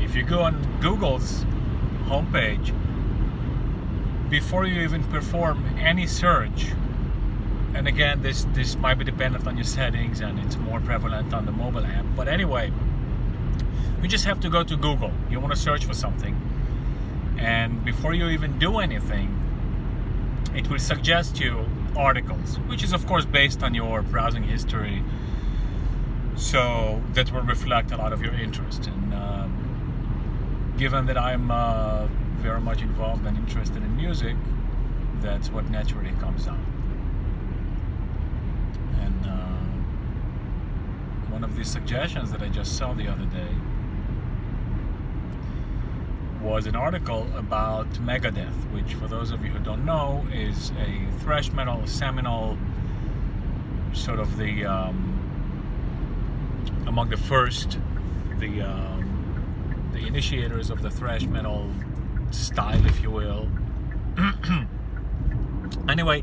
if you go on Google's homepage, before you even perform any search, and again, this might be dependent on your settings, and it's more prevalent on the mobile app, but anyway, you just have to go to Google. You want to search for something, and before you even do anything, it will suggest you articles, which is of course based on your browsing history, so that will reflect a lot of your interest. And given that I'm very much involved and interested in music, that's what naturally comes out. And one of the suggestions that I just saw the other day was an article about Megadeth, which, for those of you who don't know, is a thrash metal seminal, sort of the among the first, the initiators of the thrash metal style, if you will. Anyway,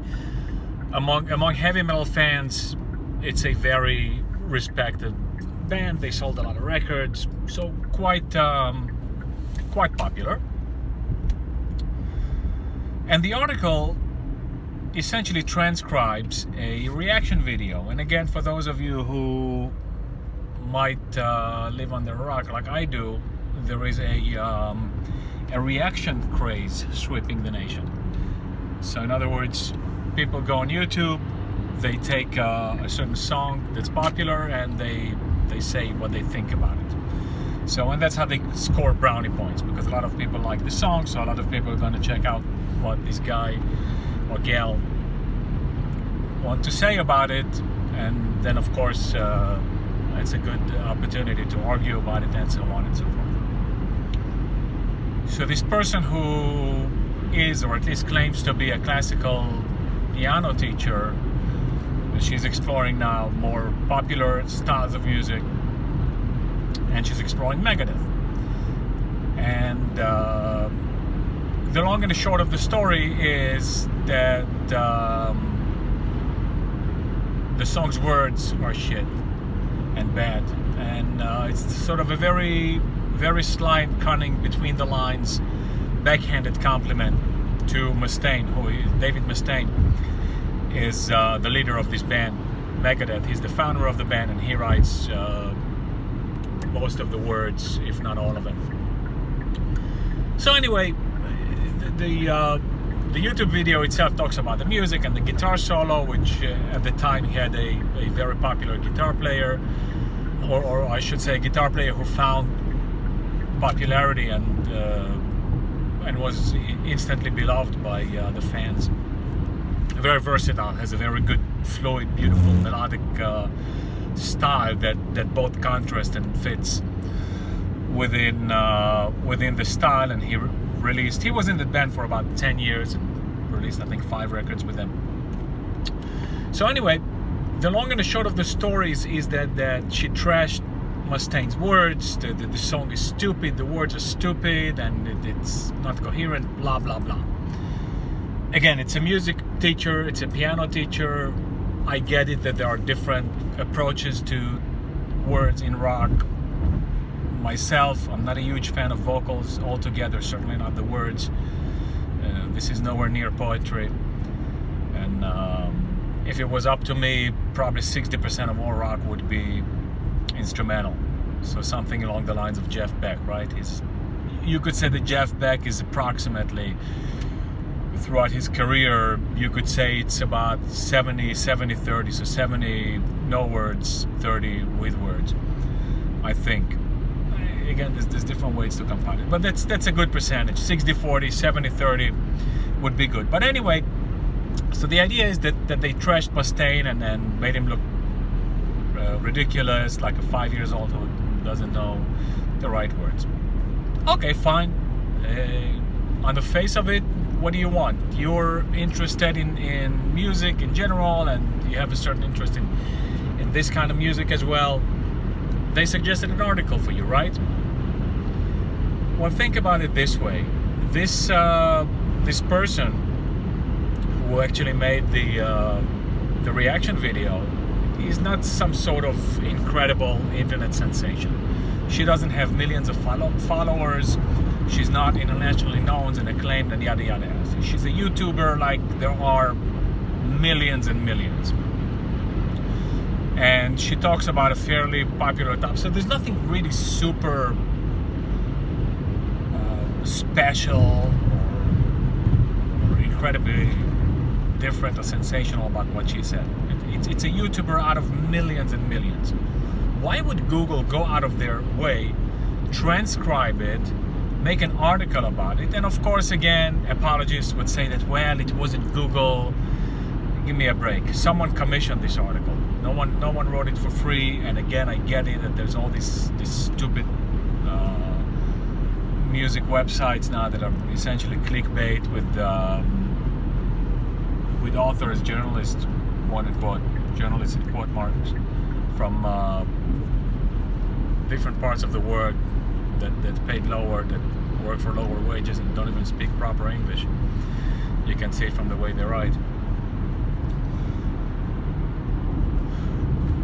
among heavy metal fans, it's a very respected band. They sold a lot of records, so quite popular. And the article essentially transcribes a reaction video. And again, for those of you who might live under a rock like I do, there is a reaction craze sweeping the nation. So in other words, people go on YouTube, they take a certain song that's popular, and they say what they think about it. So, and that's how they score brownie points, because a lot of people like the song, so a lot of people are going to check out what this guy or gal want to say about it, and then of course it's a good opportunity to argue about it, and so on and so forth. So this person who is, or at least claims to be, a classical piano teacher, she's exploring now more popular styles of music, and she's exploring Megadeth. And the long and the short of the story is that the song's words are shit and bad, and it's sort of a very, very slight, cunning, between the lines, backhanded compliment to Mustaine, who is Dave Mustaine, is the leader of this band, Megadeth. He's the founder of the band, and he writes most of the words, if not all of them. So anyway, the YouTube video itself talks about the music and the guitar solo, which at the time he had a very popular guitar player, or I should say a guitar player who found popularity and was instantly beloved by the fans. Very versatile, has a very good, fluid, beautiful, melodic style that both contrasts and fits within the style. And he was in the band for about 10 years and released, I think, 5 records with them. So anyway, the long and the short of the stories is that she trashed Mustaine's words. The song is stupid, the words are stupid, and it's not coherent, blah blah blah. Again, it's a music teacher, it's a piano teacher. I get it that there are different approaches to words in rock. Myself, I'm not a huge fan of vocals altogether, certainly not the words. This is nowhere near poetry. And if it was up to me, probably 60% of all rock would be instrumental. So something along the lines of Jeff Beck, right? You could say that Jeff Beck is approximately, throughout his career, you could say it's about 70-30, so 70 no words, 30 with words, I think. Again, there's different ways to compile it, but that's a good percentage. 60-40, 70-30 would be good. But anyway, so the idea is that they trashed Mustaine and then made him look ridiculous, like a 5 years old who doesn't know the right words. Okay, fine. On the face of it, what do you want? You're interested in music in general, and you have a certain interest in this kind of music as well. They suggested an article for you, right? Well, think about it this way. This person who actually made the reaction video is not some sort of incredible internet sensation. She doesn't have millions of followers. She's not internationally known and acclaimed and yada yada. She's a YouTuber like there are millions and millions. And she talks about a fairly popular topic. So there's nothing really super special or incredibly different or sensational about what she said. It's a YouTuber out of millions and millions. Why would Google go out of their way, transcribe it, make an article about it? And of course, again, apologists would say that, well, it wasn't Google. Give me a break. Someone commissioned this article. No one wrote it for free. And again, I get it that there's all this stupid music websites now that are essentially clickbait with authors, journalists, quote unquote, journalists in quote marks, from different parts of the world that paid lower, that work for lower wages and don't even speak proper English. You can see it from the way they write.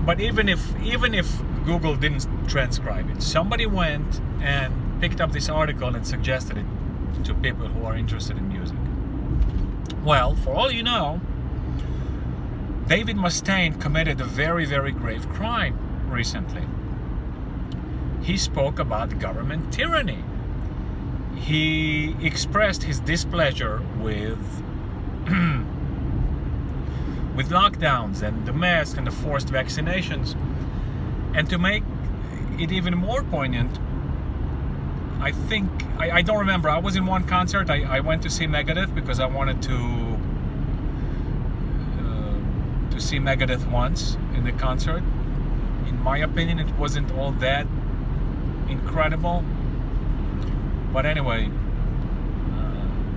But even if Google didn't transcribe it, somebody went and picked up this article and suggested it to people who are interested in music. Well, for all you know, David Mustaine committed a very, very grave crime recently. He spoke about government tyranny. He expressed his displeasure with lockdowns and the masks and the forced vaccinations. And to make it even more poignant, I think, I don't remember, I was in one concert, I went to see Megadeth because I wanted to see Megadeth once in the concert. In my opinion, it wasn't all that incredible. But anyway,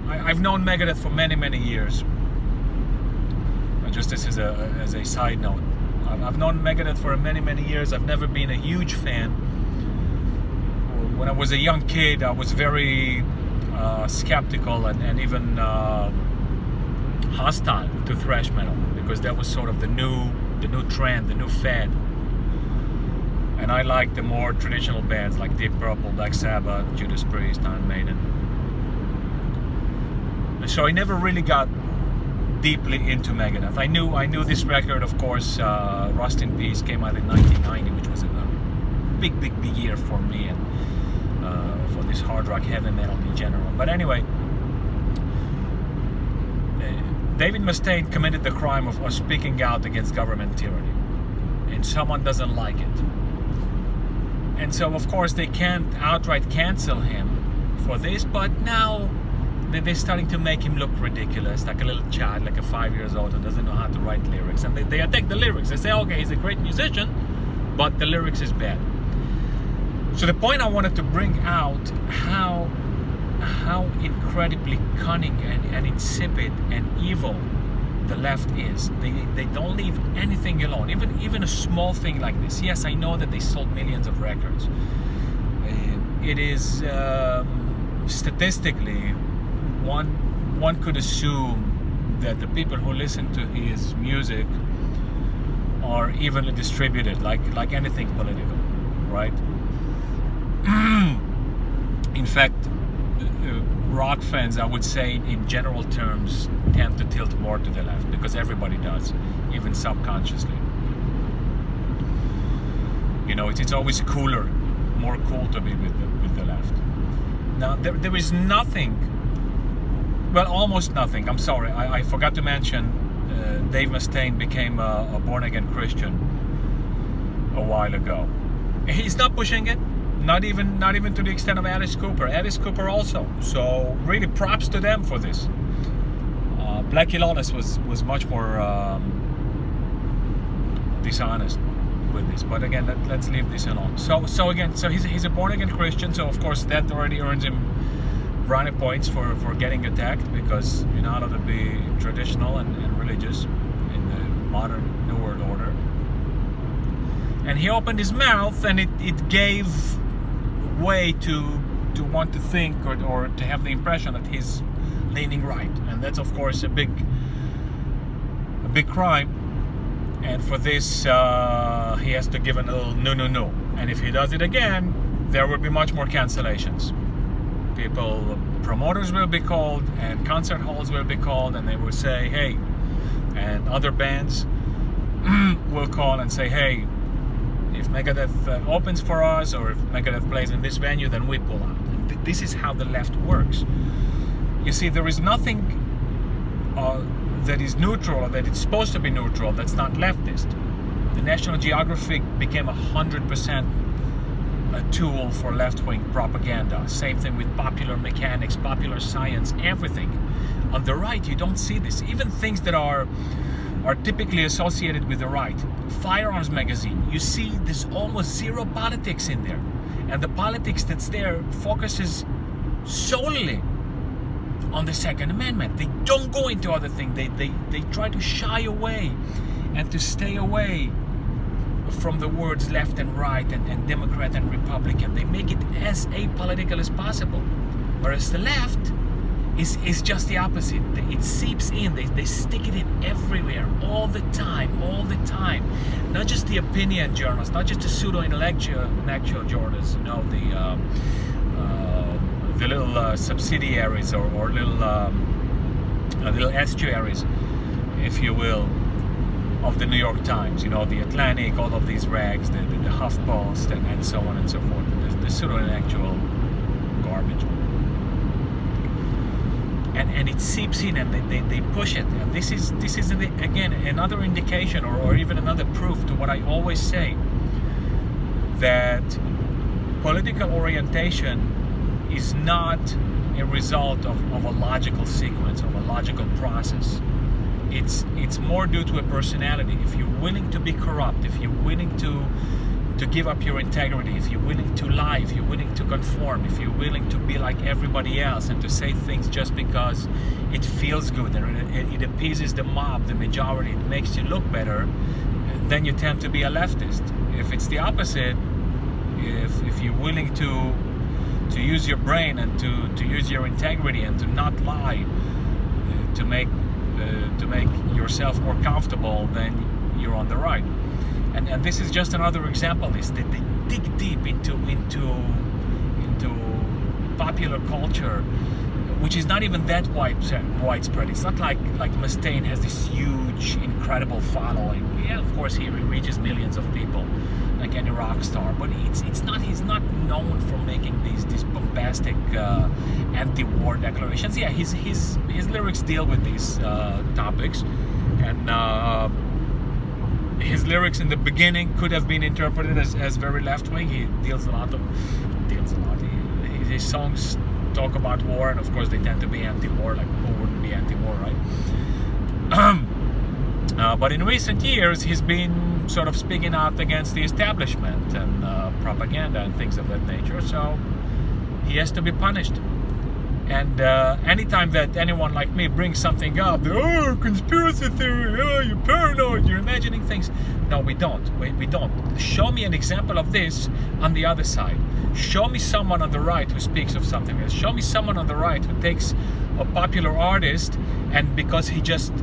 I've known Megadeth for many, many years. Just as a side note, I've known Megadeth for many, many years. I've never been a huge fan. When I was a young kid, I was very skeptical and even hostile to thrash metal, because that was sort of the new trend, the new fad. And I liked the more traditional bands like Deep Purple, Black Sabbath, Judas Priest, Iron Maiden. So I never really got deeply into Megadeth. I knew this record, of course, Rust in Peace, came out in 1990, which was a big year for me and for this hard rock, heavy metal in general. But anyway, David Mustaine committed the crime of speaking out against government tyranny, and someone doesn't like it. And so, of course, they can't outright cancel him for this, but now they're starting to make him look ridiculous, like a little child, like a 5 years old who doesn't know how to write lyrics. And they attack the lyrics. They say, okay, he's a great musician, but the lyrics is bad. So the point I wanted to bring out, how incredibly cunning and insipid and evil the left is. They don't leave anything alone, even a small thing like this. Yes, I know that they sold millions of records. It is statistically, one could assume that the people who listen to his music are evenly distributed, like anything political, right? In fact, rock fans, I would say, in general terms, tend to tilt more to the left, because everybody does, even subconsciously. You know, it's always cooler, more cool to be with the left. Now, there is nothing, well, almost nothing. I'm sorry, I forgot to mention, Dave Mustaine became a born-again Christian a while ago. He's not pushing it. Not even to the extent of Alice Cooper. Alice Cooper also. So really props to them for this. Blackie Lawless was much more dishonest with this. But again, let's leave this alone. So he's a born-again Christian. So of course that already earns him brownie points for getting attacked, because you're not allowed to be traditional and religious in the modern New World Order. And he opened his mouth, and it gave way to want to think or to have the impression that he's leaning right, and that's of course a big crime. And for this he has to give a little no, and if he does it again, there will be much more cancellations. Promoters will be called, and concert halls will be called, and they will say, hey, and other bands will call and say, hey, if Megadeth opens for us, or if Megadeth plays in this venue, then we pull out. And this is how the left works. You see, there is nothing that is neutral, or that it's supposed to be neutral, that's not leftist. The National Geographic became 100% a tool for left-wing propaganda. Same thing with popular mechanics, popular science, everything. On the right, you don't see this. Even things that are typically associated with the right. Firearms magazine, you see there's almost zero politics in there. And the politics that's there focuses solely on the Second Amendment. They don't go into other things. They try to shy away and to stay away from the words left and right and Democrat and Republican. They make it as apolitical as possible. Whereas the left is just the opposite. It seeps in. They stick it in everywhere, all the time. Not just the opinion journals, not just the pseudo-intellectual journals, the little subsidiaries or little estuaries, if you will, of the New York Times, the Atlantic, all of these rags, the HuffPost, and so on and so forth, the pseudo-intellectual garbage. And it seeps in, and they push it. And this is again another indication, or even another proof to what I always say, that political orientation is not a result of a logical sequence, of a logical process. It's more due to a personality. If you're willing to be corrupt, if you're willing to give up your integrity, if you're willing to lie, if you're willing to conform, if you're willing to be like everybody else and to say things just because it feels good and it appeases the mob, the majority, it makes you look better, then you tend to be a leftist. If it's the opposite, if you're willing to use your brain and to use your integrity and to not lie, to make yourself more comfortable, then you're on the right. And this is just another example. Is that they dig deep into popular culture, which is not even that widespread. It's not like Mustaine has this huge, incredible following. Yeah, of course he reaches millions of people, like any rock star. But it's not. He's not known for making these bombastic anti-war declarations. Yeah, his lyrics deal with these topics, and his lyrics in the beginning could have been interpreted as very left-wing. He deals a lot. His songs talk about war, and of course they tend to be anti-war. Like, who wouldn't be anti-war, right? But in recent years, he's been sort of speaking out against the establishment and propaganda and things of that nature. So he has to be punished. And anytime that anyone like me brings something up, conspiracy theory, you're paranoid, you're imagining things. No, we don't. We don't. Show me an example of this on the other side. Show me someone on the right who speaks of something else. Show me someone on the right who takes a popular artist, and because he just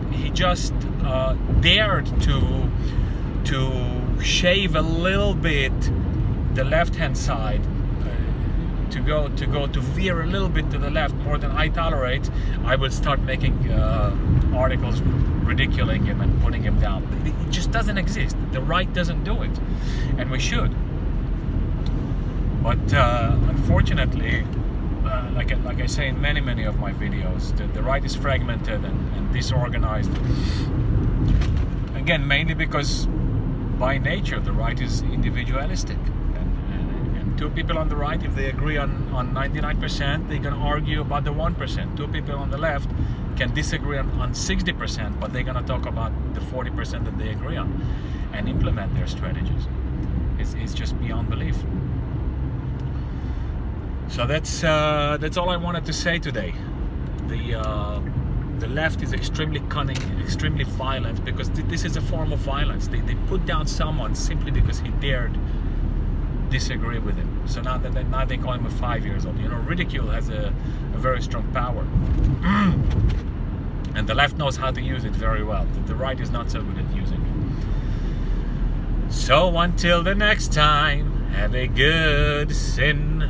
dared to shave a little bit the left-hand side, to veer a little bit to the left more than I tolerate, I will start making articles ridiculing him and putting him down. It just doesn't exist. The right doesn't do it, and we should. But unfortunately, like I say in many of my videos, the right is fragmented and disorganized. Again, mainly because by nature the right is individualistic. Two people on the right, if they agree on 99%, they're going to argue about the 1%. Two people on the left can disagree on 60%, but they're going to talk about the 40% that they agree on and implement their strategies. It's just beyond belief. So that's all I wanted to say today. The left is extremely cunning, extremely violent, because this is a form of violence. They put down someone simply because he dared disagree with him. So now they call him a 5 years old. Ridicule has a very strong power. And the left knows how to use it very well. The right is not so good at using it. So until the next time, Have a good sin.